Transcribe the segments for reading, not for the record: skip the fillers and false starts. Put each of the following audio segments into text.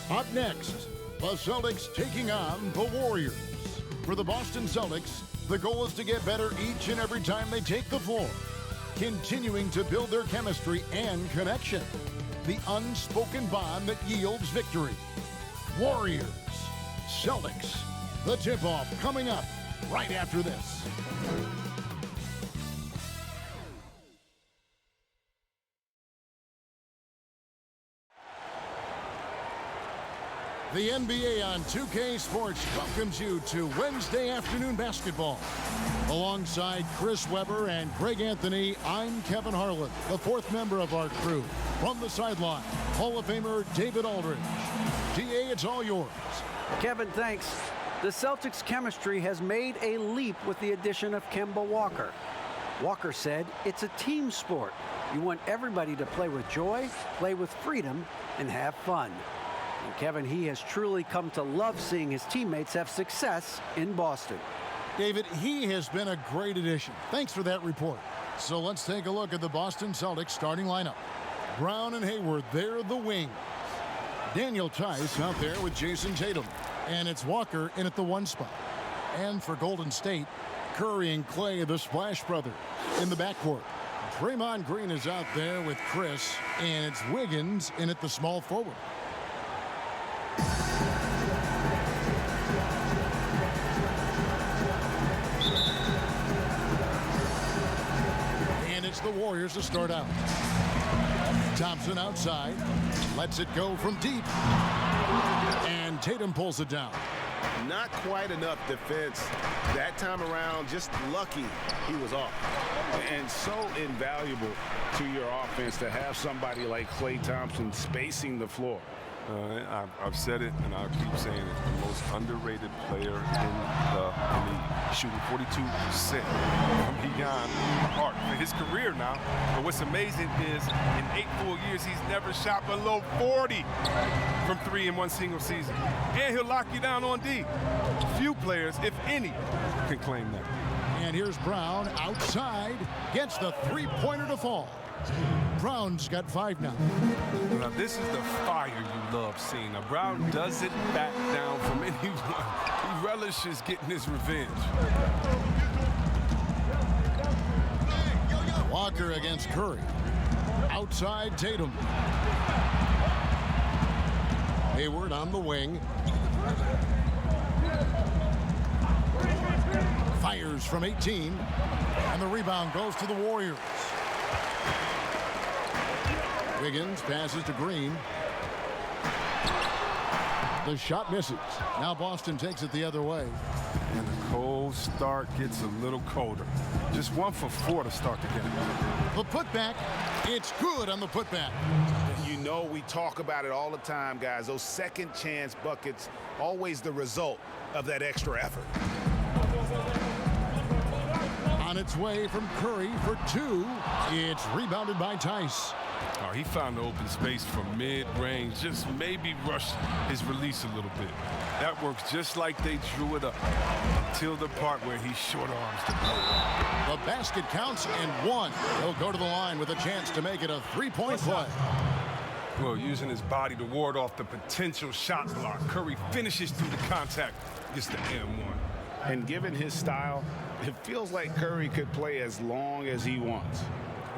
Up next, the Celtics taking on the Warriors. For the Boston Celtics, the goal is to get better each and every time they take the floor, continuing to build their chemistry and connection, the unspoken bond that yields victory. Warriors, Celtics, the tip-off coming up right after this. The NBA on 2K Sports welcomes you to Wednesday afternoon basketball. Alongside Chris Webber and Greg Anthony, I'm Kevin Harlan, the fourth member of our crew. From the sideline, Hall of Famer David Aldridge. DA, it's all yours. Kevin, thanks. The Celtics' chemistry has made a leap with the addition of Kemba Walker. Walker said it's a team sport. You want everybody to play with joy, play with freedom, and have fun. And Kevin, he has truly come to love seeing his teammates have success in Boston. David, he has been a great addition. Thanks for that report. So let's take a look at the Boston Celtics starting lineup. Brown and Hayward, they're the wings. Daniel Tice out there with Jason Tatum. And it's Walker in at the 1 spot. And for Golden State, Curry and Clay, the Splash Brothers, in the backcourt. Draymond Green is out there with Chris, and it's Wiggins in at the small forward. And it's the Warriors to start out. Thompson outside, lets it go from deep. And Tatum pulls it down. Not quite enough defense that time around. Just lucky he was off. And so invaluable to your offense to have somebody like Klay Thompson spacing the floor. I've said it, and I'll keep saying it. The most underrated player in the league. Shooting 42% from beyond the arc. For his career now, but what's amazing is in 8 full years, he's never shot below 40 from 3 in one single season. And he'll lock you down on D. Few players, if any, can claim that. And here's Brown outside, gets the three-pointer to fall. Brown's got 5 now. Now, this is the fire you love seeing. Now, Brown doesn't back down from anyone. He relishes getting his revenge. Walker against Curry. Outside Tatum. Hayward on the wing. Fires from 18. And the rebound goes to the Warriors. Wiggins passes to Green. The shot misses. Now Boston takes it the other way. And the cold start gets a little colder. Just 1 for 4 to start the game. The putback, it's good on the putback. You know we talk about it all the time, guys. Those second chance buckets, always the result of that extra effort. On its way from Curry for 2. It's rebounded by Tice. Oh, he found the open space from mid-range, just maybe rushed his release a little bit. That works just like they drew it up until the part where he short arms the ball. The basket counts and 1. He'll go to the line with a chance to make it a 3-point play. Well, using his body to ward off the potential shot block, Curry finishes through the contact, gets the M1. And given his style, it feels like Curry could play as long as he wants.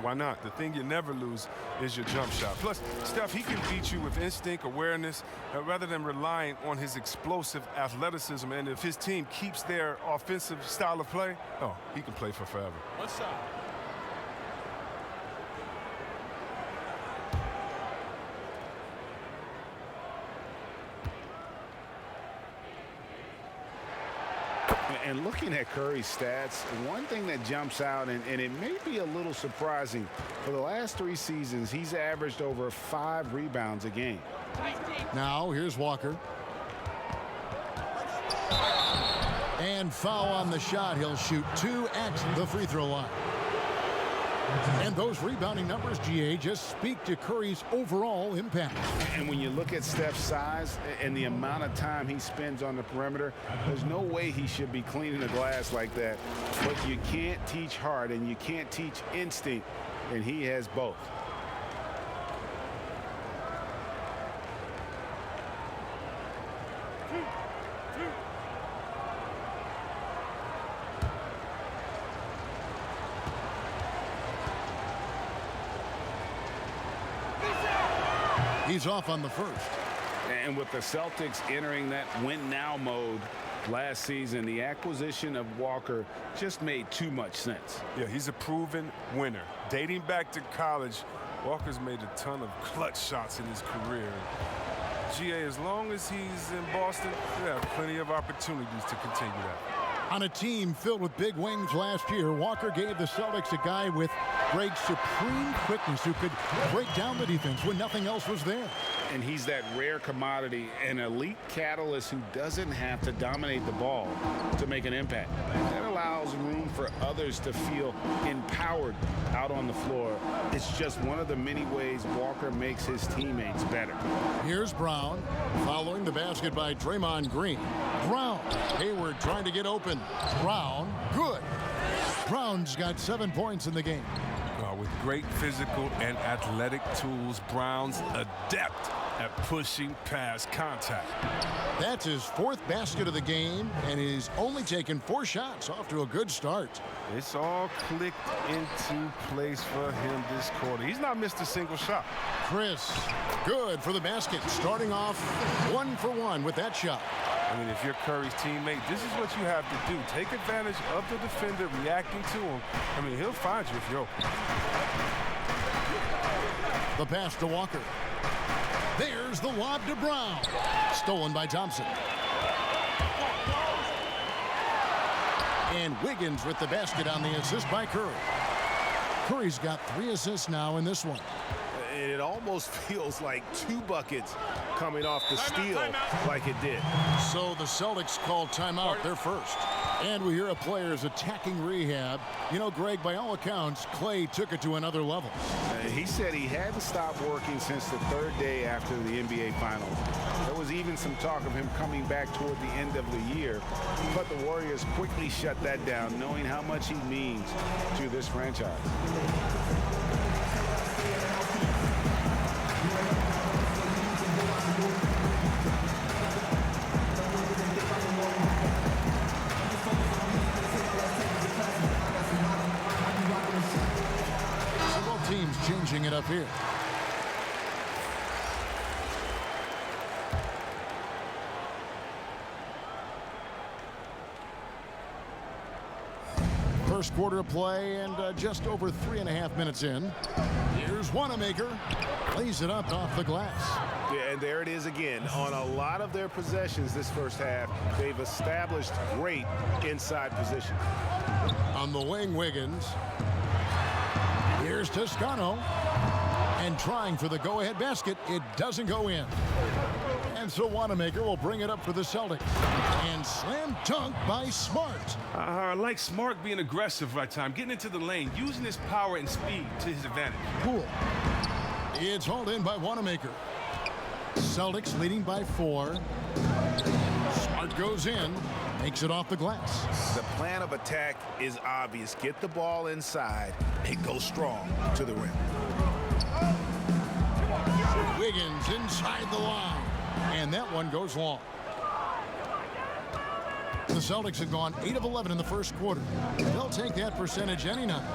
Why not? The thing you never lose is your jump shot. Plus, Steph, he can beat you with instinct, awareness, rather than relying on his explosive athleticism. And if his team keeps their offensive style of play, oh, he can play for forever. One side. And looking at Curry's stats, one thing that jumps out, and it may be a little surprising, for the last 3 seasons, he's averaged over 5 rebounds a game. Now, here's Walker. And foul on the shot. He'll shoot 2 at the free throw line. And those rebounding numbers, GA, just speak to Curry's overall impact. And when you look at Steph's size and the amount of time he spends on the perimeter, there's no way he should be cleaning the glass like that. But you can't teach heart and you can't teach instinct, and he has both. He's off on the first. And with the Celtics entering that win-now mode last season, the acquisition of Walker just made too much sense. Yeah, he's a proven winner. Dating back to college, Walker's made a ton of clutch shots in his career. GA, as long as he's in Boston, they have plenty of opportunities to continue that. On a team filled with big wings last year, Walker gave the Celtics a guy with great supreme quickness who could break down the defense when nothing else was there. And he's that rare commodity, an elite catalyst who doesn't have to dominate the ball to make an impact. That allows room for others to feel empowered out on the floor. It's just one of the many ways Walker makes his teammates better. Here's Brown, following the basket by Draymond Green. Brown, Hayward trying to get open. Brown, good. Brown's got 7 points in the game. With great physical and athletic tools, Brown's adept at pushing past contact. That's his 4th basket of the game, and he's only taken 4 shots. Off to a good start. It's all clicked into place for him this quarter. He's not missed a single shot. Chris, good for the basket, starting off 1 for 1 with that shot. I mean, if you're Curry's teammate, this is what you have to do. Take advantage of the defender reacting to him. I mean, he'll find you if you're open. The pass to Walker. There's the lob to Brown. Stolen by Thompson. And Wiggins with the basket on the assist by Curry. Curry's got 3 assists now in this one. And it almost feels like 2 buckets coming off the steal like it did. So the Celtics called timeout, their first. And we hear a player's attacking rehab. You know, Greg, by all accounts, Clay took it to another level. He said he hadn't stopped working since the 3rd day after the NBA Finals. There was even some talk of him coming back toward the end of the year. But the Warriors quickly shut that down, knowing how much he means to this franchise. Teams changing it up here. First quarter of play and just over 3.5 minutes in. Here's Wanamaker. Lays it up off the glass. Yeah, and there it is again. On a lot of their possessions this first half, they've established great inside position. On the wing, Wiggins. Here's Toscano, and trying for the go-ahead basket. It doesn't go in. And so Wanamaker will bring it up for the Celtics. And slam dunk by Smart. I like Smart being aggressive right time, getting into the lane, using his power and speed to his advantage. Cool. It's hauled in by Wanamaker. Celtics leading by 4. Smart goes in. Makes it off the glass. The plan of attack is obvious. Get the ball inside and go strong to the rim. Wiggins inside the line. And that one goes long. The Celtics have gone 8 of 11 in the first quarter. They'll take that percentage any night.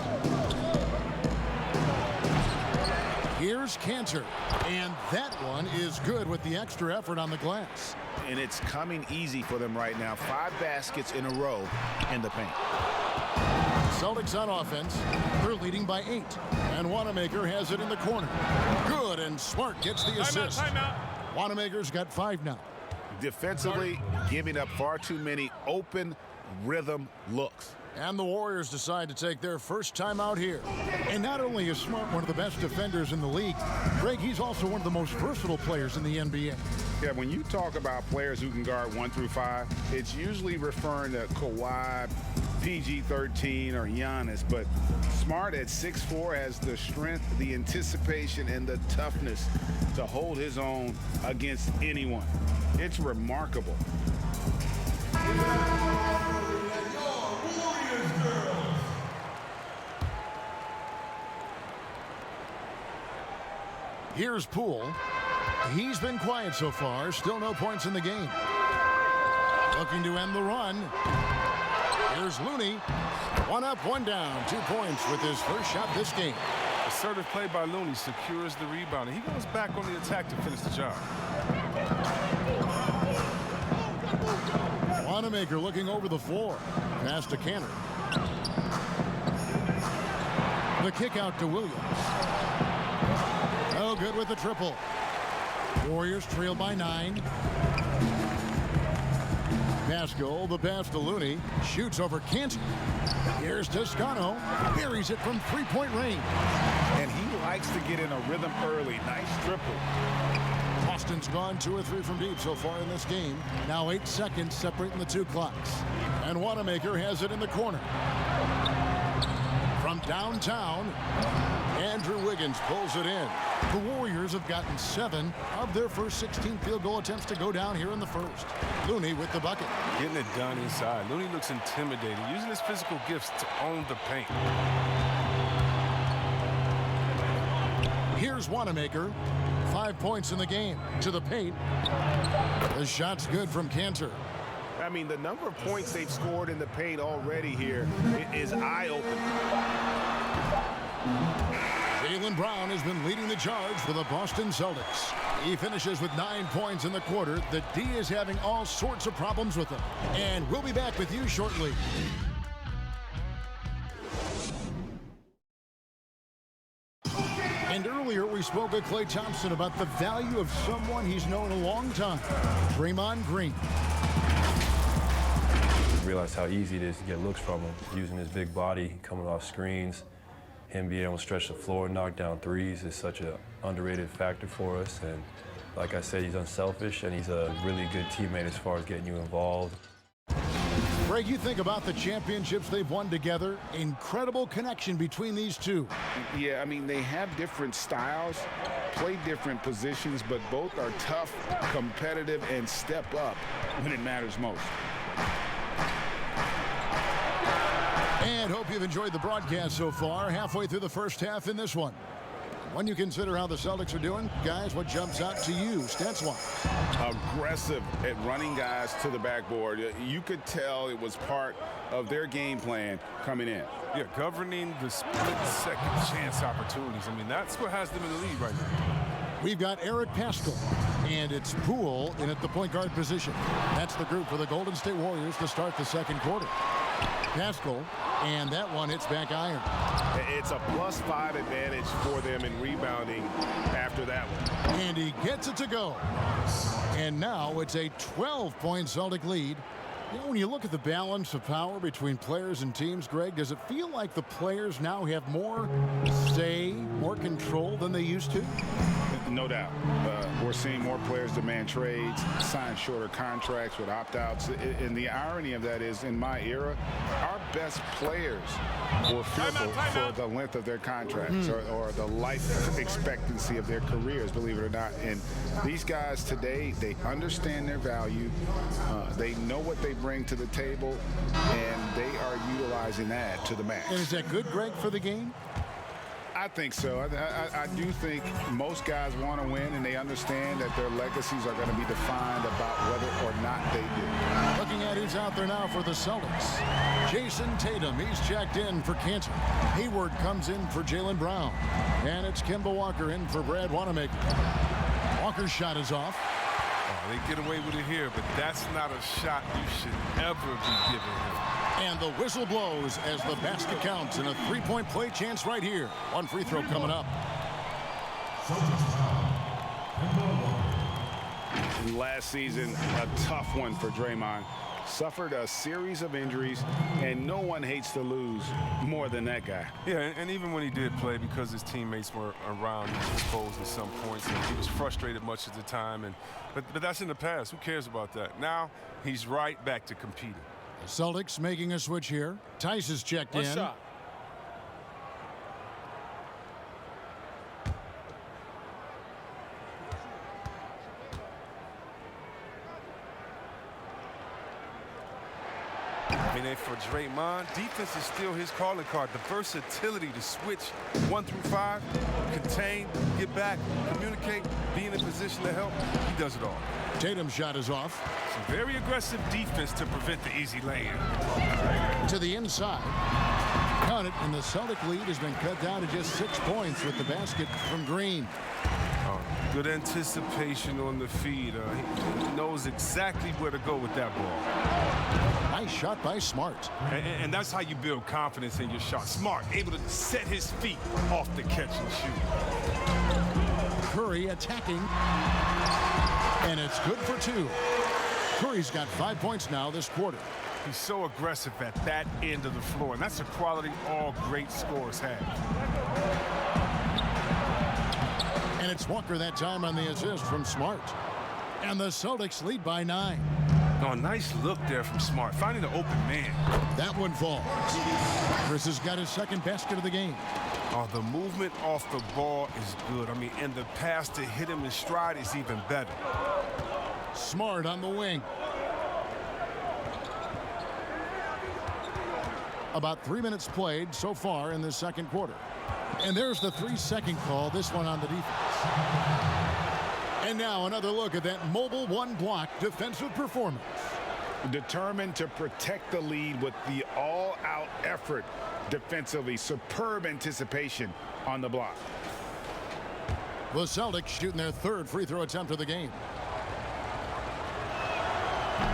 Here's Cantor. And that one is good with the extra effort on the glass. And it's coming easy for them right now. 5 baskets in a row in the paint. Celtics on offense. They're leading by 8. And Wanamaker has it in the corner. Good, and Smart gets the assist. Timeout. Wanamaker's got 5 now. Defensively, giving up far too many open rhythm looks. And the Warriors decide to take their first time out here. And not only is Smart one of the best defenders in the league, Greg, he's also one of the most versatile players in the NBA. Yeah, when you talk about players who can guard 1 through 5, it's usually referring to Kawhi, PG-13, or Giannis. But Smart at 6'4" has the strength, the anticipation, and the toughness to hold his own against anyone. It's remarkable. Here's Poole. He's been quiet so far. Still no points in the game. Looking to end the run. Here's Looney. 1 up, 1 down. 2 points with his first shot this game. The assertive play by Looney secures the rebound, and he goes back on the attack to finish the job. Wanamaker looking over the floor. Pass to Cantor. The kick out to Williams. Oh, good with the triple. Warriors trail by 9. Pascal, the pass to Looney. Shoots over Cantor. Here's Toscano. Buries it from three-point range. And he likes to get in a rhythm early. Nice triple. Boston's gone 2 or 3 from deep so far in this game. Now 8 seconds separating the two clocks. And Wanamaker has it in the corner. From downtown, Andrew Wiggins pulls it in. The Warriors have gotten 7 of their first 16 field goal attempts to go down here in the first. Looney with the bucket. Getting it done inside. Looney looks intimidating, using his physical gifts to own the paint. Here's Wanamaker. 5 points in the game. To the paint. The shot's good from Cantor. I mean, the number of points they've scored in the paint already here is eye-opening. Jaylen Brown has been leading the charge for the Boston Celtics. He finishes with 9 points in the quarter. The D is having all sorts of problems with him. And we'll be back with you shortly. And earlier we spoke with Klay Thompson about the value of someone he's known a long time, Draymond Green. Realized how easy it is to get looks from him, using his big body, coming off screens. Him being able to stretch the floor, knock down threes is such an underrated factor for us. And like I said, he's unselfish and he's a really good teammate as far as getting you involved. Greg, you think about the championships they've won together. Incredible connection between these two. Yeah, I mean, they have different styles, play different positions, but both are tough, competitive, and step up when it matters most. And hope you've enjoyed the broadcast so far. Halfway through the first half in this one. When you consider how the Celtics are doing, guys, what jumps out to you, stats-wise? Aggressive at running guys to the backboard. You could tell it was part of their game plan coming in. Yeah, governing the split-second chance opportunities. I mean, that's what has them in the lead right now. We've got Eric Pascal, and it's Poole in at the point guard position. That's the group for the Golden State Warriors to start the second quarter. Pascal, and that one hits back iron. It's a +5 advantage for them in rebounding after that one. And he gets it to go. And now it's a 12-point Celtic lead. You know, when you look at the balance of power between players and teams, Greg, does it feel like the players now have more say, more control than they used to? No doubt. We're seeing more players demand trades, sign shorter contracts with opt-outs. And the irony of that is, in my era, our best players were fearful for the length of their contracts or the life expectancy of their careers, believe it or not. And these guys today, they understand their value. They know what they bring to the table, and they are utilizing that to the max. And is that good, Greg, for the game? I think so. I do think most guys want to win, and they understand that their legacies are going to be defined about whether or not they do. Looking at who's out there now for the Celtics. Jason Tatum, he's checked in for Cantor. Hayward comes in for Jaylen Brown. And it's Kemba Walker in for Brad Wanamaker. Walker's shot is off. Oh, they get away with it here, but that's not a shot you should ever be giving him. And the whistle blows as the basket counts and a three-point play chance right here. One free throw coming up. Last season, a tough one for Draymond. Suffered a series of injuries, and no one hates to lose more than that guy. Yeah, and even when he did play, because his teammates were around, he was exposed at some points, and he was frustrated much of the time. But that's in the past. Who cares about that? Now he's right back to competing. The Celtics making a switch here. Tice is checked in. Shot. I mean, for Draymond, defense is still his calling card. The versatility to switch 1 through 5, contain, get back, communicate, be in a position to help. He does it all. Tatum's shot is off. Some very aggressive defense to prevent the easy lay-in. To the inside. Count it, and the Celtic lead has been cut down to just 6 points with the basket from Green. Good anticipation on the feed. He knows exactly where to go with that ball. Nice shot by Smart. And that's how you build confidence in your shot. Smart, able to set his feet off the catch and shoot. Curry attacking. And it's good for 2. Curry's got 5 points now this quarter. He's so aggressive at that end of the floor, and that's a quality all great scorers have. And it's Walker that time on the assist from Smart. And the Celtics lead by 9. Oh, nice look there from Smart, finding the open man. That one falls. Chris has got his second basket of the game. Oh, the movement off the ball is good. I mean, and the pass to hit him in stride is even better. Smart on the wing. About 3 minutes played so far in the second quarter. And there's the 3-second call, this one on the defense. And now another look at that mobile one-block defensive performance. Determined to protect the lead with the all-out effort defensively. Superb anticipation on the block. The Celtics shooting their 3rd free throw attempt of the game.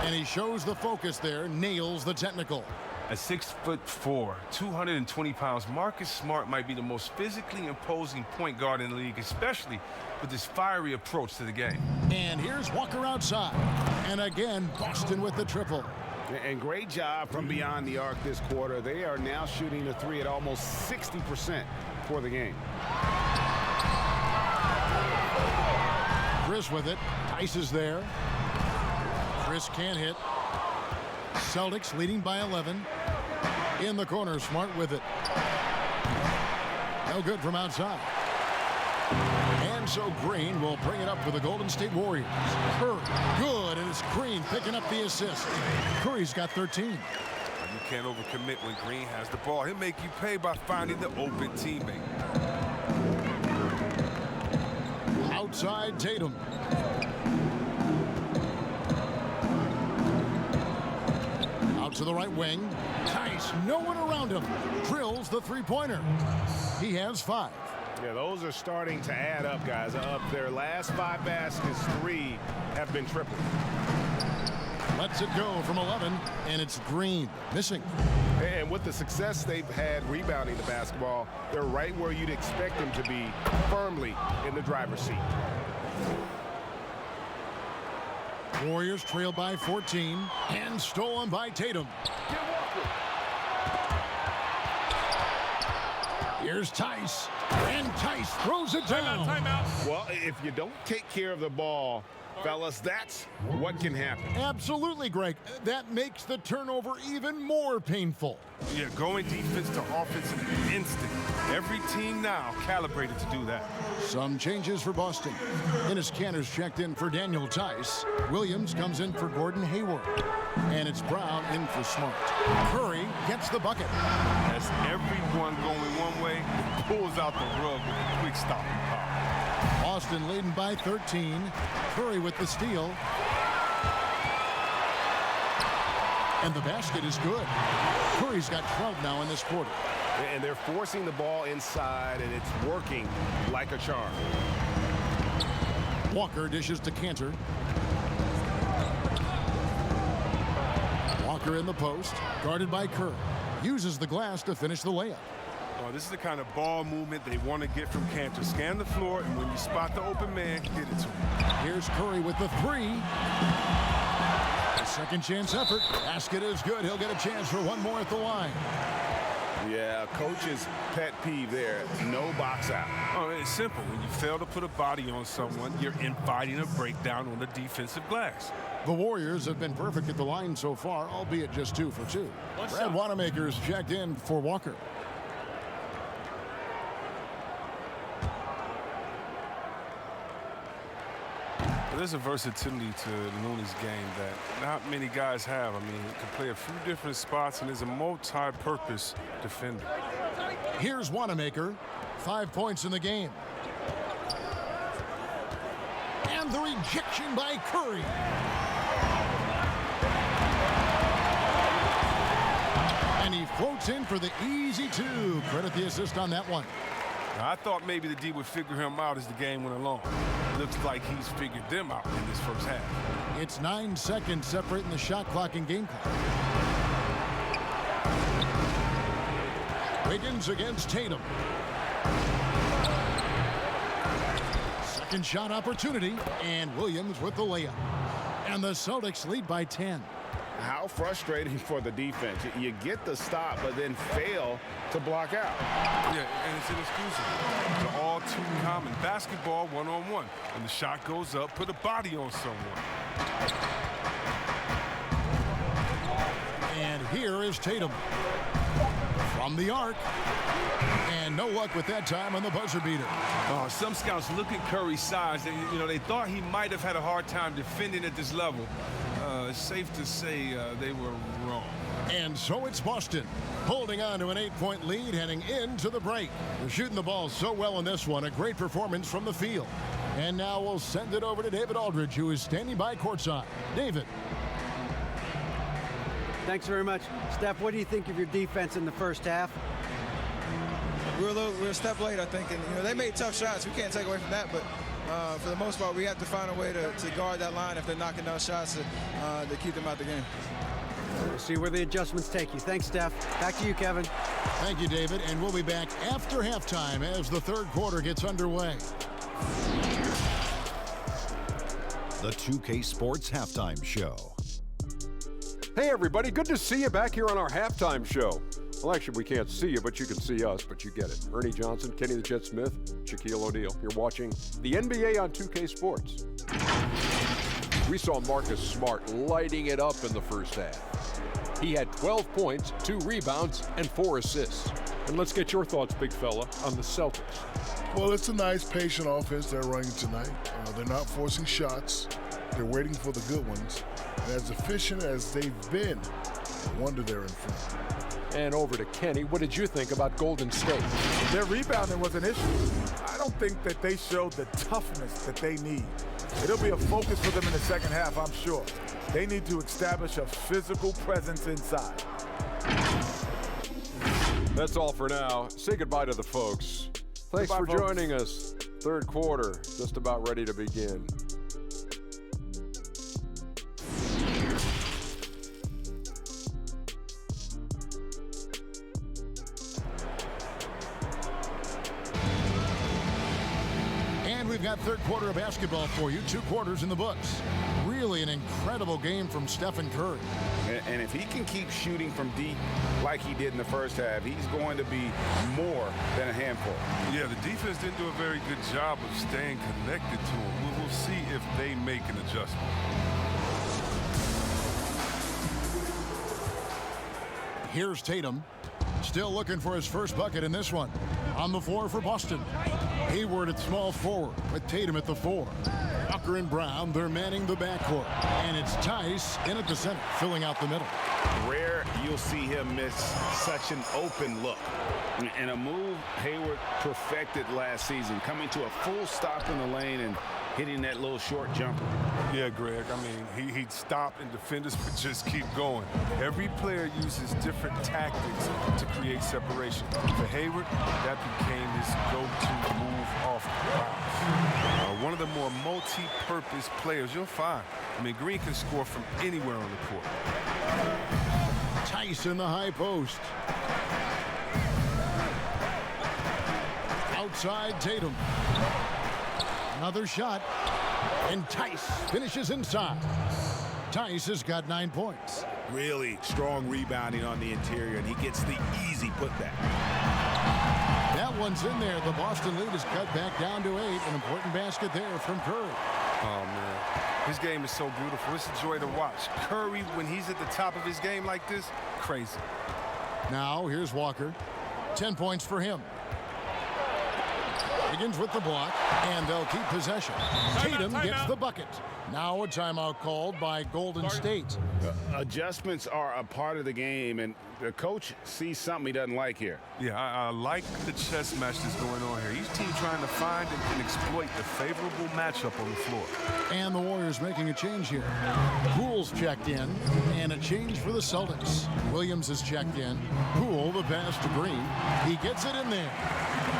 And he shows the focus there, nails the technical. At 6'4", 220 pounds, Marcus Smart might be the most physically imposing point guard in the league, especially with his fiery approach to the game. And here's Walker outside. And again, Boston with the triple. And great job from beyond the arc this quarter. They are now shooting the 3 at almost 60% for the game. Chris with it. Ice is there. Chris can't hit. Celtics leading by 11. In the corner, Smart with it. No good from outside. And so Green will bring it up for the Golden State Warriors. Curry, good, and it's Green picking up the assist. Curry's got 13. You can't overcommit when Green has the ball. He'll make you pay by finding the open teammate. Outside Tatum. Out to the right wing. Tice, no one around him. Drills the three-pointer. He has 5. Yeah, those are starting to add up, guys. Of their last 5 baskets, 3 have been tripled. Lets it go from 11, and it's Green missing. And with the success they've had rebounding the basketball, they're right where you'd expect them to be, firmly in the driver's seat. Warriors trail by 14 and stolen by Tatum. Here's Tice, and Tice throws it down. Timeout. Well, if you don't take care of the ball, fellas, that's what can happen. Absolutely, Greg. That makes the turnover even more painful. Yeah, going defense to offensive instinct. Every team now calibrated to do that. Some changes for Boston. Enes Kanter's checked in for Daniel Tice. Williams comes in for Gordon Hayward. And it's Brown in for Smart. Curry gets the bucket. As everyone going one way, pulls out the rug with a quick stop and pop. Boston leading by 13. Curry with the steal. And the basket is good. Curry's got 12 now in this quarter. And they're forcing the ball inside, and it's working like a charm. Walker dishes to Kanter. Walker in the post, guarded by Curry. Uses the glass to finish the layup. Oh, this is the kind of ball movement they want to get from Kanter. Scan the floor, and when you spot the open man, get it to him. Here's Curry with the 3. A second chance effort. Basket is good. He'll get a chance for one more at the line. Yeah, coach's pet peeve there. No box out. Oh, it's simple. When you fail to put a body on someone, you're inviting a breakdown on the defensive glass. The Warriors have been perfect at the line so far, albeit just 2 for 2. Brad Wanamaker's checked in for Walker. There's a versatility to Looney's game that not many guys have. I mean, he can play a few different spots and is a multi-purpose defender. Here's Wanamaker. 5 points in the game. And the rejection by Curry. And he floats in for the easy two. Credit the assist on that one. Now, I thought maybe the D would figure him out as the game went along. Looks like he's figured them out in this first half. It's 9 seconds separating the shot clock and game clock. Wiggins against Tatum. Second shot opportunity, and Williams with the layup. And the Celtics lead by 10. How frustrating for the defense. You get the stop, but then fail to block out. Yeah, and it's inexcusable. It's all too common. Basketball one-on-one. When the shot goes up, put a body on someone. And here is Tatum. From the arc. And no luck with that time on the buzzer beater. Some scouts look at Curry's size. They thought he might have had a hard time defending at this level. It's safe to say they were wrong. And so it's Boston holding on to an 8-point lead heading into the break. They're shooting the ball so well in this one. A great performance from the field. And now we'll send it over to David Aldridge, who is standing by courtside. David. Thanks very much. Steph, what do you think of your defense in the first half? We're a step late, I think. And, they made tough shots. We can't take away from that. But for the most part, we have to find a way to guard that line if they're knocking down shots to keep them out the game. We'll see where the adjustments take you. Thanks, Steph. Back to you, Kevin. Thank you, David. And we'll be back after halftime as the third quarter gets underway. The 2K Sports Halftime Show. Hey, everybody. Good to see you back here on our halftime show. Well, actually, we can't see you, but you can see us, but you get it. Ernie Johnson, Kenny the Jet Smith, Shaquille O'Neal. You're watching the NBA on 2K Sports. We saw Marcus Smart lighting it up in the first half. He had 12 points, 2 rebounds, and 4 assists. And let's get your thoughts, big fella, on the Celtics. Well, it's a nice, patient offense they're running tonight. They're not forcing shots. They're waiting for the good ones. And as efficient as they've been, no wonder they're in front. And over to Kenny. What did you think about Golden State? Their rebounding was an issue. I don't think that they showed the toughness that they need. It'll be a focus for them in the second half, I'm sure. They need to establish a physical presence inside. That's all for now. Say goodbye to the folks. Thanks for joining us. Third quarter, just about ready to begin. We've got third quarter of basketball for you. 2 quarters in the books. Really an incredible game from Stephen Curry. And if he can keep shooting from deep like he did in the first half, he's going to be more than a handful. Yeah, the defense didn't do a very good job of staying connected to him. We'll see if they make an adjustment. Here's Tatum. Still looking for his first bucket in this one. On the floor for Boston. Hayward at small forward with Tatum at the 4. Walker and Brown, they're manning the backcourt. And it's Tice in at the center, filling out the middle. Rare you'll see him miss such an open look. And a move Hayward perfected last season, coming to a full stop in the lane and hitting that little short jumper. Yeah, Greg, I mean, he'd stop and defenders would just keep going. Every player uses different tactics to create separation. For Hayward, that became his go-to move off the bounce. One of the more multi-purpose players you'll find. I mean, Green can score from anywhere on the court. Tice in the high post. Outside Tatum. Another shot. And Tice finishes inside. Tice has got 9 points. Really strong rebounding on the interior, and he gets the easy putback. That one's in there. The Boston lead is cut back down to 8. An important basket there from Curry. Oh, man. His game is so beautiful. It's a joy to watch. Curry, when he's at the top of his game like this, crazy. Now, here's Walker. 10 points for him. Begins with the block, and they'll keep possession. Tatum gets the bucket. Now a timeout called by Golden State. Adjustments are a part of the game, and the coach sees something he doesn't like here. Yeah, I like the chess match that's going on here. Each team trying to find and exploit the favorable matchup on the floor. And the Warriors making a change here. Poole's checked in, and a change for the Celtics. Williams is checked in. Poole, the pass to Green. He gets it in there.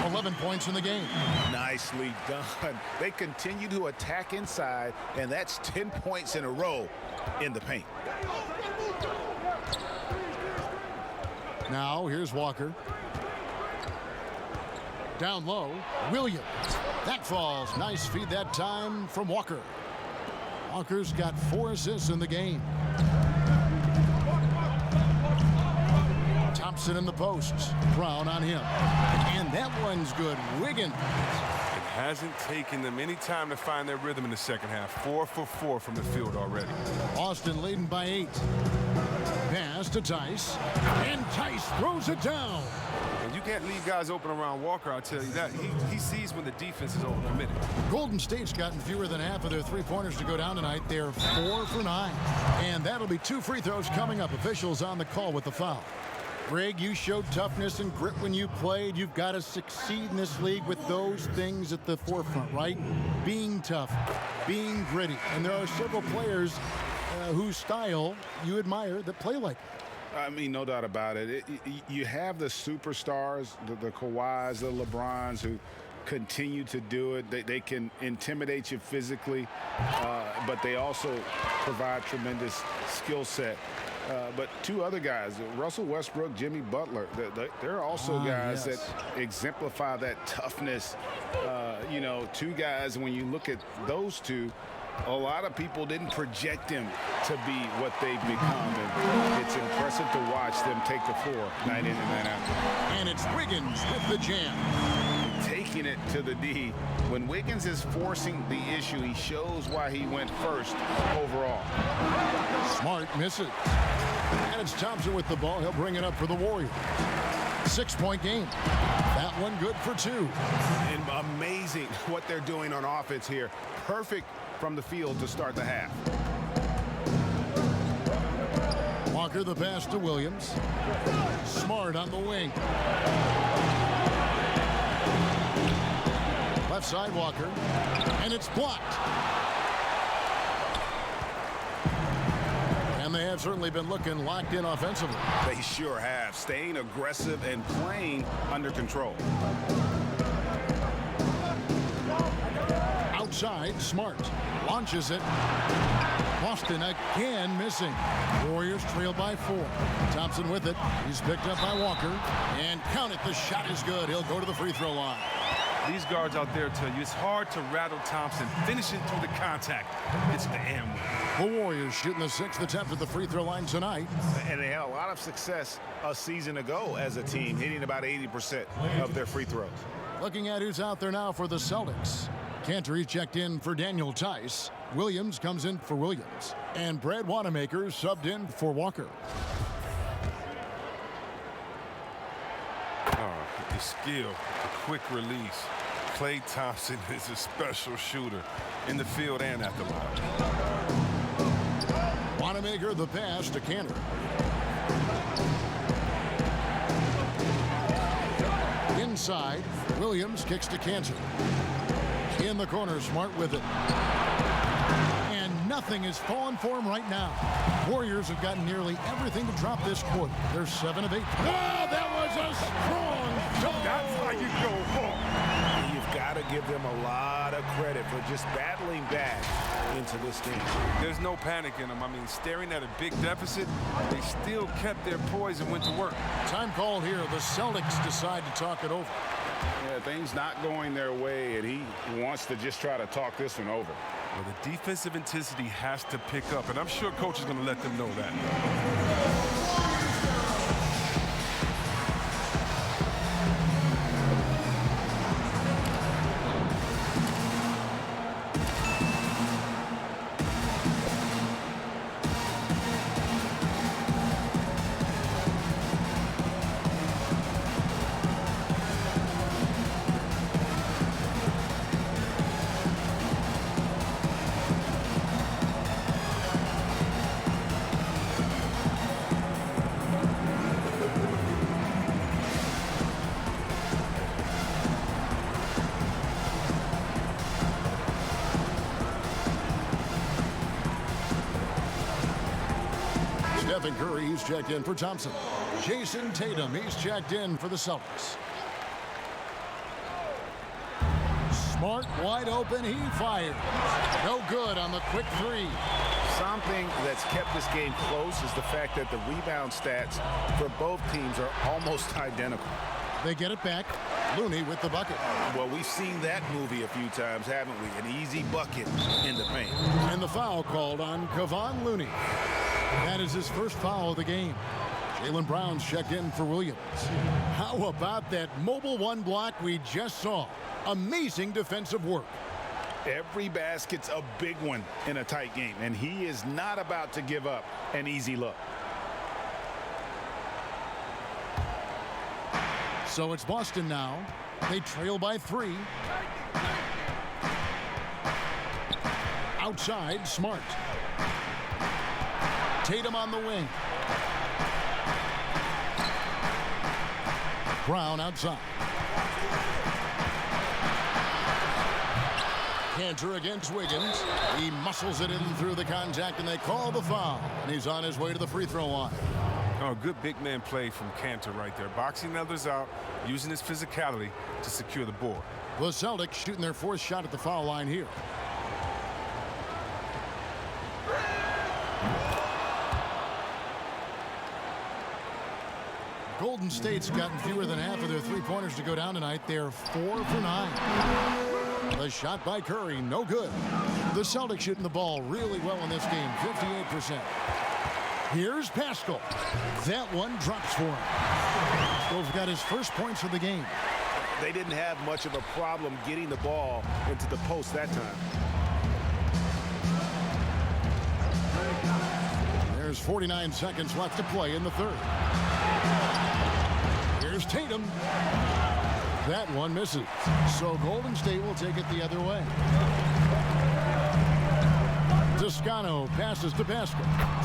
11 points in the game. Nicely done. They continue to attack inside, and that's 10 points in a row in the paint. Now here's Walker. Down low, Williams. That falls. Nice feed that time from Walker. Walker's got 4 assists in the game. Thompson in the posts. Brown on him. And that one's good. Wiggins. It hasn't taken them any time to find their rhythm in the second half. 4 for 4 from the field already. Austin leading by 8. Pass to Tice. And Tice throws it down. And you can't leave guys open around Walker, I'll tell you that. He sees when the defense is overcommitted. Golden State's gotten fewer than half of their three-pointers to go down tonight. They're 4 for 9. And that'll be 2 free throws coming up. Officials on the call with the foul. Greg, you showed toughness and grit when you played. You've got to succeed in this league with those things at the forefront, right? Being tough, being gritty. And there are several players whose style you admire that play like that. I mean, no doubt about it. You have the superstars, the Kawhis, the LeBrons, who continue to do it. They can intimidate you physically, but they also provide tremendous skill set. But 2 other guys, Russell Westbrook, Jimmy Butler, they're also guys that exemplify that toughness. 2 guys, when you look at those 2, a lot of people didn't project them to be what they've become. And it's impressive to watch them take the floor night in and night out. And it's Wiggins with the jam. Taking it to the D. When Wiggins is forcing the issue, he shows why he went first overall. Smart misses. And it's Thompson with the ball. He'll bring it up for the Warriors. 6-point game. That one good for 2. And amazing what they're doing on offense here. Perfect from the field to start the half. Walker the pass to Williams. Smart on the wing. Left side Walker. And it's blocked. And they have certainly been looking locked in offensively. They sure have. Staying aggressive and playing under control. Outside, Smart launches it. Boston again missing. Warriors trail by 4. Thompson with it. He's picked up by Walker. And count it, the shot is good. He'll go to the free throw line. These guards out there tell you it's hard to rattle Thompson. Finishing through the contact. It's the and one. The Warriors shooting the 6th attempt at the free throw line tonight. And they had a lot of success a season ago as a team, hitting about 80% of their free throws. Looking at who's out there now for the Celtics. Cantor checked in for Daniel Tice. Williams comes in for Williams. And Brad Wanamaker subbed in for Walker. The skill, the quick release. Klay Thompson is a special shooter in the field and at the line. Wanamaker the pass to Cantor. Inside, Williams kicks to Cantor. In the corner, Smart with it. And nothing is falling for him right now. Warriors have gotten nearly everything to drop this quarter. They're 7 of 8. Oh, that was a strong dunk. That's how you go home. You've got to give them a lot of credit for just battling back into this game. There's no panic in them. I mean, staring at a big deficit, they still kept their poise and went to work. Time called here. The Celtics decide to talk it over. Yeah, things not going their way, and he wants to just try to talk this one over. Well, the defensive intensity has to pick up, and I'm sure coach is going to let them know that. Stephen Curry, he's checked in for Thompson. Jason Tatum, he's checked in for the Celtics. Smart, wide open, he fired. No good on the quick three. Something that's kept this game close is the fact that the rebound stats for both teams are almost identical. They get it back. Looney with the bucket. Well, we've seen that movie a few times, haven't we? An easy bucket in the paint. And the foul called on Kevon Looney. That is his first foul of the game. Jaylen Brown's checked in for Williams. How about that mobile one block we just saw? Amazing defensive work. Every basket's a big one in a tight game, and he is not about to give up an easy look. So it's Boston now. They trail by 3. Outside, Smart. Tatum on the wing. Brown outside. Cantor against Wiggins. He muscles it in through the contact, and they call the foul. And he's on his way to the free throw line. Oh, good big man play from Cantor right there. Boxing others out, using his physicality to secure the board. The Celtics shooting their 4th shot at the foul line here. Golden State's gotten fewer than half of their three-pointers to go down tonight. They're 4 for 9. The shot by Curry, no good. The Celtics shooting the ball really well in this game, 58%. Here's Pascal. That one drops for him. Pascal's got his first points of the game. They didn't have much of a problem getting the ball into the post that time. There's 49 seconds left to play in the third. Here's Tatum. That one misses. So Golden State will take it the other way. Toscano passes to Pascal.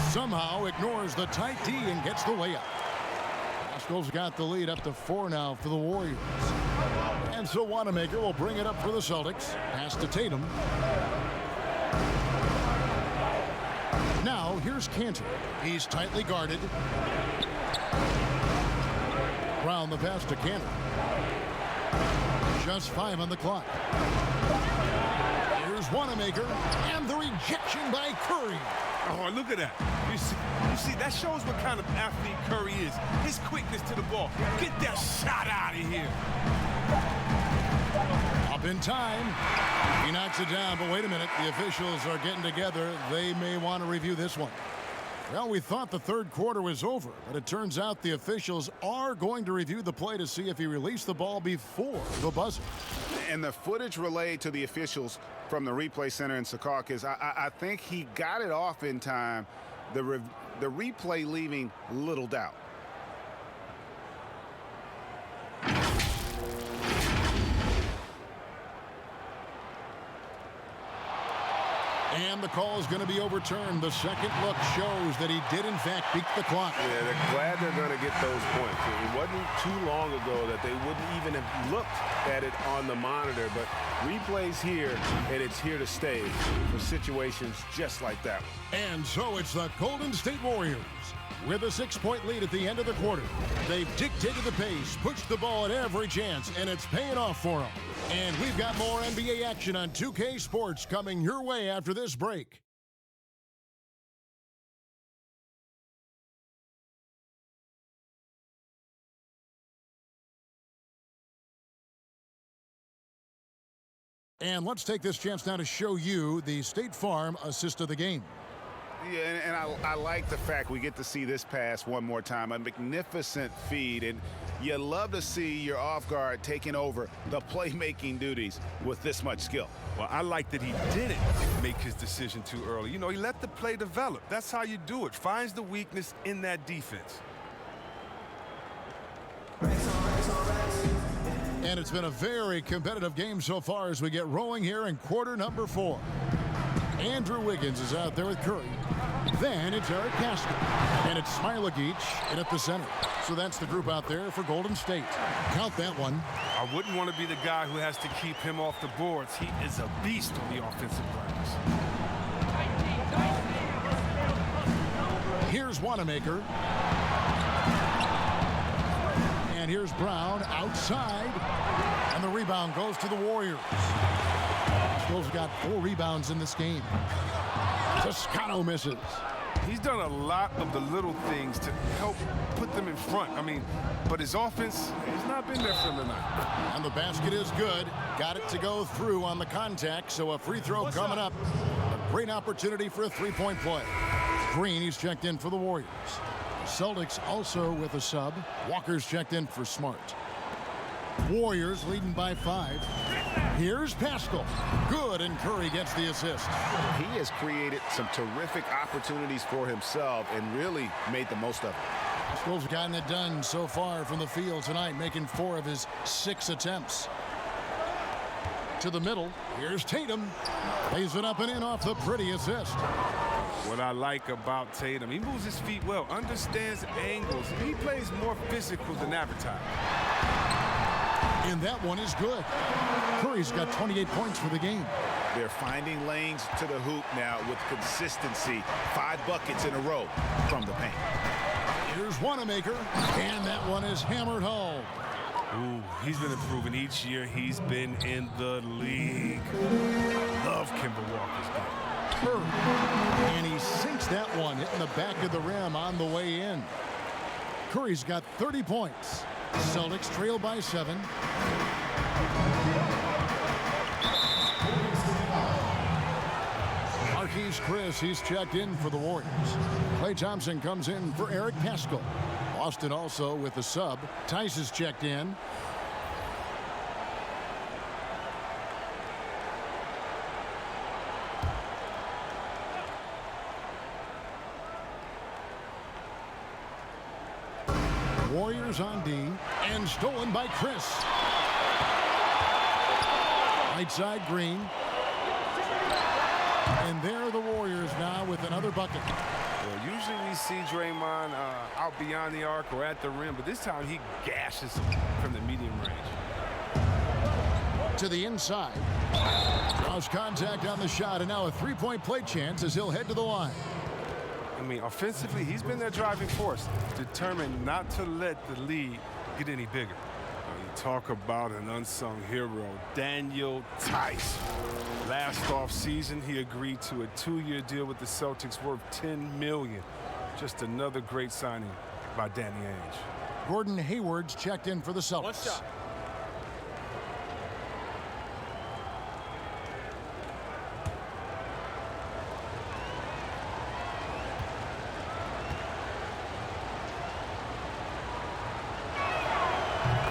Somehow ignores the tight D and gets the layup. Pascal's got the lead up to 4 now for the Warriors. And so Wanamaker will bring it up for the Celtics. Pass to Tatum. Now here's Cantor. He's tightly guarded. Brown the pass to Cantor. Just 5 on the clock. Here's Wanamaker, and the rejection by Curry. Oh, look at that. You see, that shows what kind of athlete Curry is. His quickness to the ball. Get that shot out of here. Up in time. He knocks it down, but wait a minute. The officials are getting together. They may want to review this one. Well, we thought the third quarter was over, but it turns out the officials are going to review the play to see if he released the ball before the buzzer. And the footage relayed to the officials from the replay center in Secaucus, I think he got it off in time. The replay leaving little doubt. And the call is going to be overturned. The second look shows that he did, in fact, beat the clock. Yeah, they're glad they're going to get those points. It wasn't too long ago that they wouldn't even have looked at it on the monitor, but replays here, and it's here to stay for situations just like that one. And so it's the Golden State Warriors with a 6-point lead at the end of the quarter. They've dictated the pace, pushed the ball at every chance, and it's paying off for them. And we've got more NBA action on 2K Sports coming your way after this break. And let's take this chance now to show you the State Farm assist of the game. Yeah, and I like the fact we get to see this pass one more time. A magnificent feed, and you love to see your off guard taking over the playmaking duties with this much skill. Well, I like that he didn't make his decision too early. You know, he let the play develop. That's how you do it. Finds the weakness in that defense. And it's been a very competitive game so far as we get rolling here in quarter number 4. Andrew Wiggins is out there with Curry. Then it's Eric Pascal. And it's Smilagic in at the center. So that's the group out there for Golden State. Count that one. I wouldn't want to be the guy who has to keep him off the boards. He is a beast on the offensive glass. Here's Here's Wanamaker. And here's Brown outside. And the rebound goes to the Warriors. Stills got 4 rebounds in this game. Toscano misses. He's done a lot of the little things to help put them in front. I mean, but his offense has not been there for him tonight. And the basket is good. Got it to go through on the contact, so a free throw coming up. A great opportunity for a three-point play. Green, he's checked in for the Warriors. Celtics also with a sub. Walker's checked in for Smart. Warriors leading by 5. Here's Pascal. Good, and Curry gets the assist. He has created some terrific opportunities for himself and really made the most of it. Pascal's gotten it done so far from the field tonight, making 4 of his 6 attempts. To the middle, here's Tatum. Lays it up and in off the pretty assist. What I like about Tatum, he moves his feet well, understands angles. He plays more physical than advertised. And that one is good. Curry's got 28 points for the game. They're finding lanes to the hoop now with consistency. 5 buckets in a row from the paint. Here's Wanamaker, and that one is hammered home. Ooh, he's been improving each year. He's been in the league. Love Kemba Walker's game. And he sinks that one, hitting the back of the rim on the way in. Curry's got 30 points. Celtics trail by 7. Marquise Chris, he's checked in for the Warriors. Klay Thompson comes in for Eric Pascal. Boston also with a sub. Tice is checked in. Warriors on D, and stolen by Chris. Right side Green. And there are the Warriors now with another bucket. Well, usually we see Draymond out beyond the arc or at the rim, but this time he gashes him from the medium range. To the inside. Draws contact on the shot, and now a three-point play chance as he'll head to the line. I mean, offensively, he's been their driving force, determined not to let the lead get any bigger. You talk about an unsung hero, Daniel Tice. Last offseason, he agreed to a 2-year deal with the Celtics worth $10 million. Just another great signing by Danny Ainge. Gordon Hayward's checked in for the Celtics. One shot.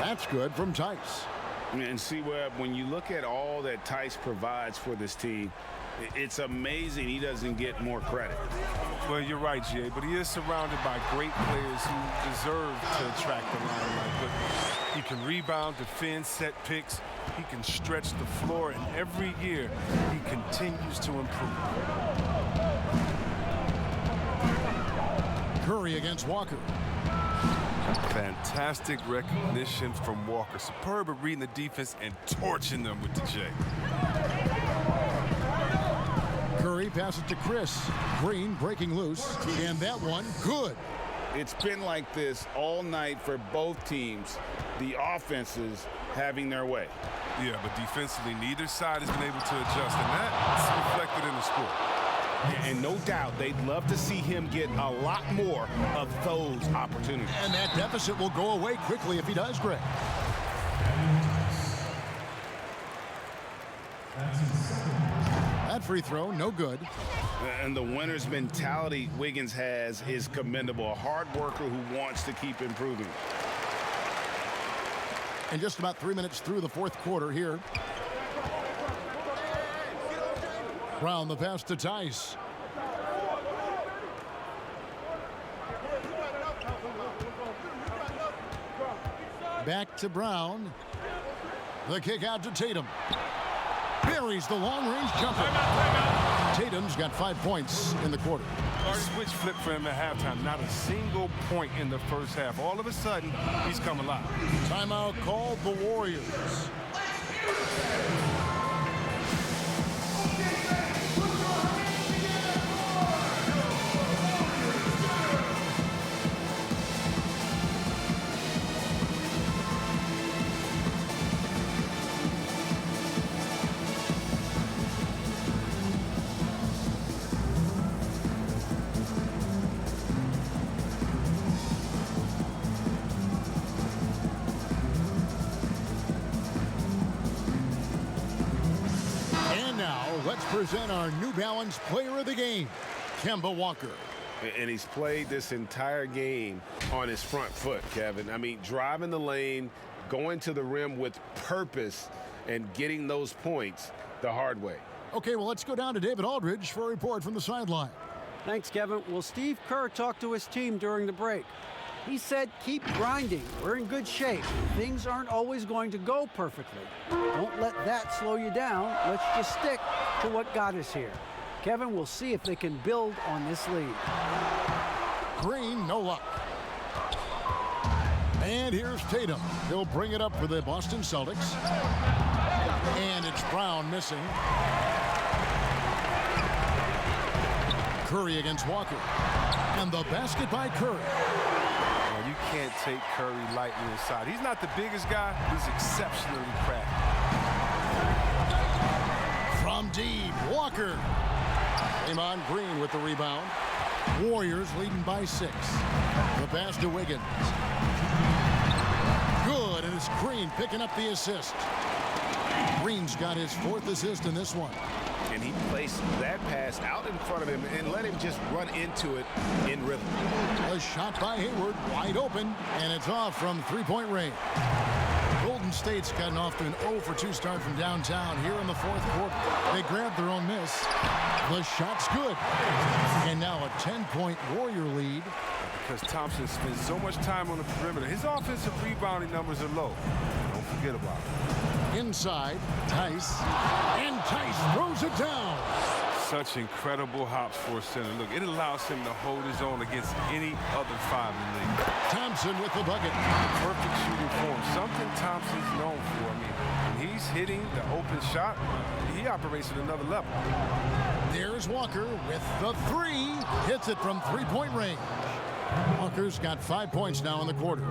That's good from Tice. And see, Webb, when you look at all that Tice provides for this team, it's amazing he doesn't get more credit. Well, you're right, Jay, but he is surrounded by great players who deserve to attract the limelight. But he can rebound, defend, set picks. He can stretch the floor, and every year he continues to improve. Curry against Walker. Fantastic recognition from Walker. Superb at reading the defense and torching them with the J. Curry passes to Chris. Green breaking loose, and that one good. It's been like this all night for both teams. The offenses having their way. Yeah, but defensively, neither side has been able to adjust, and that's reflected in the score. And no doubt they'd love to see him get a lot more of those opportunities. And that deficit will go away quickly if he does, Greg. That free throw, no good. And the winner's mentality Wiggins has is commendable. A hard worker who wants to keep improving. And just about 3 minutes through the fourth quarter here. Brown the pass to Tice. Back to Brown. The kick out to Tatum. Buries the long-range jumper. Tatum's got 5 points in the quarter. Switch flip for him at halftime. Not a single point in the first half. All of a sudden, he's come alive. Timeout called the Warriors. present our New Balance Player of the Game, Kemba Walker. And he's played this entire game on his front foot, Kevin. I mean, driving the lane, going to the rim with purpose, and getting those points the hard way. Okay, well, let's go down to David Aldridge for a report from the sideline. Thanks, Kevin. Well, Steve Kerr talked to his team during the break. He said, keep grinding. We're in good shape. Things aren't always going to go perfectly. Don't let that slow you down. Let's just stick to what got us here. Kevin, we'll see if they can build on this lead. Green, no luck. And here's Tatum. He'll bring it up for the Boston Celtics. And it's Brown missing. Curry against Walker. And the basket by Curry. Well, you can't take Curry lightly inside. He's not the biggest guy. He's exceptionally crafty. From deep, Walker. Draymond Green with the rebound. Warriors leading by 6. The pass to Wiggins. Good, and it's Green picking up the assist. Green's got his 4th assist in this one. And he placed that pass out in front of him and let him just run into it in rhythm. A shot by Hayward, wide open, and it's off from three-point range. Golden State's gotten off to an 0-for-2 start from downtown here in the 4th quarter. They grabbed their own miss. The shot's good. And now a 10-point Warrior lead. Because Thompson spends so much time on the perimeter, his offensive rebounding numbers are low. Don't forget about it. Inside, Tice. And Tice throws it down. Such incredible hops for a center. Look, it allows him to hold his own against any other 5 in the league. Thompson with the bucket. Perfect shooting form. Something Thompson's known for. I mean, when he's hitting the open shot, he operates at another level. There's Walker with the 3. Hits it from three-point range. Walker's got 5 points now in the quarter.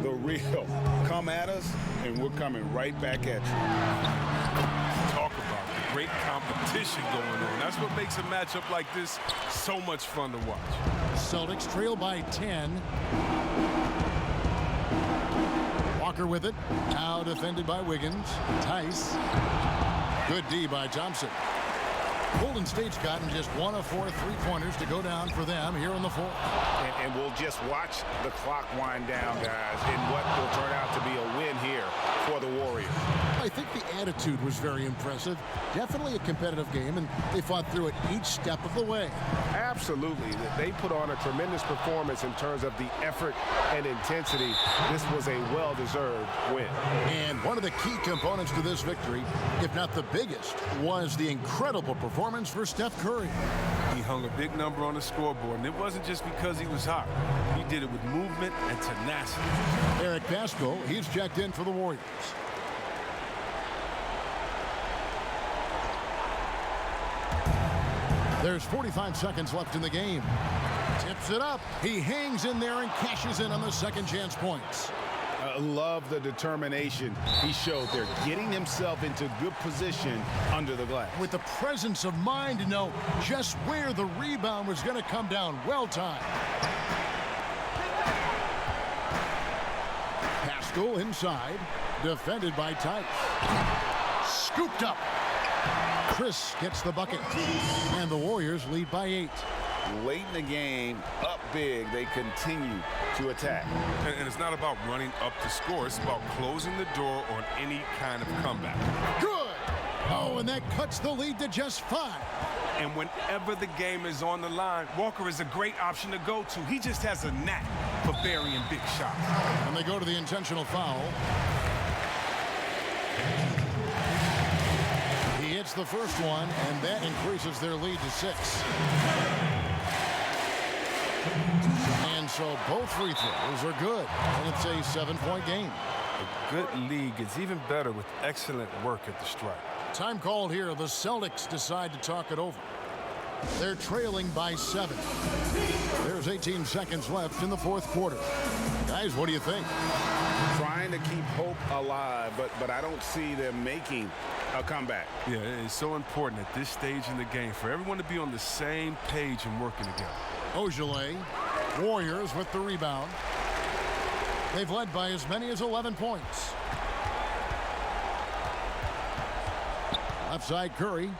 The real. Come at us, and we're coming right back at you. Talk about the great competition going on. That's what makes a matchup like this so much fun to watch. Celtics trail by 10. Walker with it. Now defended by Wiggins. Tice. Good D by Thompson. Golden State's gotten just 1 of 4 3-pointers to go down for them here in the 4th. And we'll just watch the clock wind down, guys, in what will turn out to be a win here for the Warriors. I think the attitude was very impressive. Definitely a competitive game, and they fought through it each step of the way. Absolutely. They put on a tremendous performance in terms of the effort and intensity. This was a well-deserved win. And one of the key components to this victory, if not the biggest, was the incredible performance for Steph Curry. He hung a big number on the scoreboard, and it wasn't just because he was hot. He did it with movement and tenacity. Eric Pascal, he's checked in for the Warriors. There's 45 seconds left in the game. Tips it up. He hangs in there and cashes in on the second chance points. I love the determination he showed there, getting himself into good position under the glass. With the presence of mind to know just where the rebound was going to come down. Well timed. Pascal inside, defended by Tice. Scooped up. Chris gets the bucket, and the Warriors lead by 8. Late in the game, up big, they continue to attack. And it's not about running up to score. It's about closing the door on any kind of comeback. Good! Oh, and that cuts the lead to just 5. And whenever the game is on the line, Walker is a great option to go to. He just has a knack for burying big shots. And they go to the intentional foul. He hits the first one, and that increases their lead to 6. And so both free throws are good, and it's a 7-point game. A good league is even better with excellent work at the stripe. Time called here. The Celtics decide to talk it over. They're trailing by 7. There's 18 seconds left in the 4th quarter. Guys, what do you think? Trying to keep hope alive, but I don't see them making a comeback. Yeah, it's so important at this stage in the game for everyone to be on the same page and working together. Ojale, Warriors with the rebound. They've led by as many as 11 points. Left side Curry.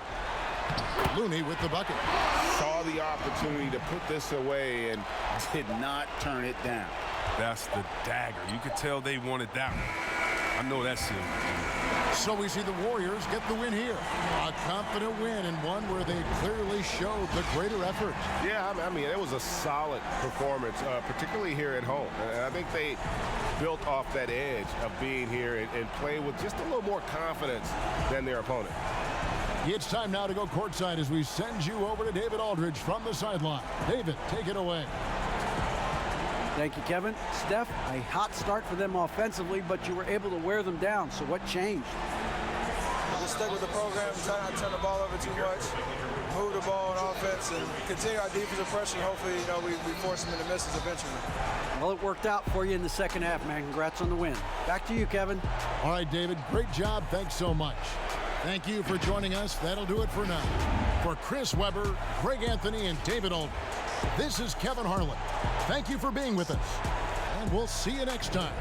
Looney with the bucket. Saw the opportunity to put this away and did not turn it down. That's the dagger. You could tell they wanted that one. I know that's it. So we see the Warriors get the win here. A confident win and one where they clearly showed the greater effort. Yeah, I mean, it was a solid performance, particularly here at home. And I think they built off that edge of being here and play with just a little more confidence than their opponent. It's time now to go courtside as we send you over to David Aldridge from the sideline. David, take it away. Thank you, Kevin. Steph, a hot start for them offensively, but you were able to wear them down. So what changed? Just stick with the program, try not to turn the ball over too much, move the ball on offense, and continue our defensive pressure. Hopefully, we force them into misses eventually. Well, it worked out for you in the second half, man. Congrats on the win. Back to you, Kevin. All right, David, great job. Thanks so much. Thank you for joining us. That'll do it for now. For Chris Webber, Greg Anthony, and David Aldridge, this is Kevin Harlan. Thank you for being with us, and we'll see you next time.